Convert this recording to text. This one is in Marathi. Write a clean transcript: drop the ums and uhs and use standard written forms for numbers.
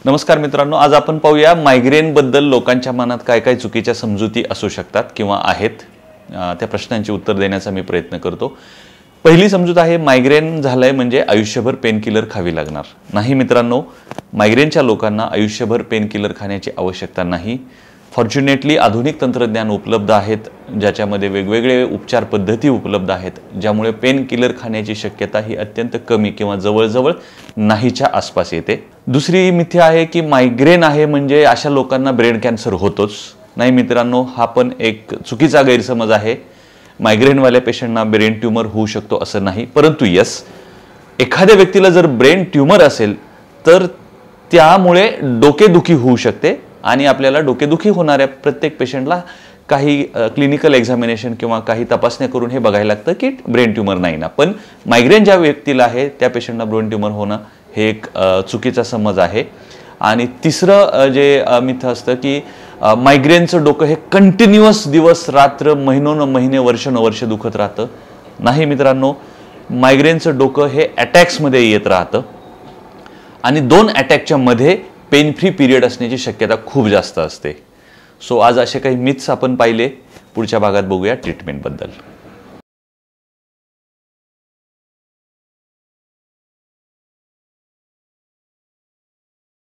नमस्कार मित्रांनो, आज आपण पाहूया मायग्रेन बद्दल लोकांच्या मनात काय काय चुकीच्या समजुती असू शकतात किंवा आहेत। त्या प्रश्नांची उत्तर देण्याचा मी प्रयत्न करतो। पहिली समजूत आहे मायग्रेन झालाय म्हणजे आयुष्यभर पेन किलर खावी लागणार। नाही मित्रांनो, मायग्रेनच्या लोकांना आयुष्यभर पेन किलर खाण्याची आवश्यकता नाही। फॉर्च्युनेटली आधुनिक तंत्रज्ञान उपलब्ध आहेत ज्याच्यामध्ये वेगवेगळे उपचार पद्धती उपलब्ध आहेत, ज्यामुळे पेन किलर खाण्याची शक्यता ही अत्यंत कमी किंवा जवळजवळ नाहीच्या आसपास येते। दुसरी मिथ्या आहे की मायग्रेन आहे म्हणजे अशा लोकांना ब्रेन कॅन्सर होतोच। नाही मित्रांनो, हा पण एक चुकीचा गैरसमज आहे। मायग्रेन वाल्या पेशंटना ब्रेन ट्यूमर होऊ शकतो असं नाही, परंतु यस, एखाद्या व्यक्तीला जर ब्रेन ट्यूमर असेल तर त्यामुळे डोकेदुखी होऊ शकते आणि आपल्याला डोकेदुखी होणाऱ्या प्रत्येक पेशंटला काही क्लिनिकल एक्झामिनेशन किंवा काही तपासण्या करून हे बघायला लागतं की ब्रेन ट्यूमर नाही ना। पण मायग्रेन ज्या व्यक्तीला आहे त्या पेशंटला ब्रेन ट्यूमर होणं हे एक चुकीचा समज आहे। आणि तिसरं जे मिथ असतं की मायग्रेनचं डोकं हे कंटिन्युअस दिवस रात्र महिने वर्ष दुखत राहतं। नाही मित्रांनो, मायग्रेनचं डोकं हे अटॅक्समध्ये येत राहतं आणि 2 अटॅकच्या मध्ये पेन फ्री पिरियड असण्याची शक्यता खूप जास्त असते। सो आज असे काही मिथ्स आपण पाहिले। पुढच्या भागात बघूया ट्रीटमेंट बद्दल।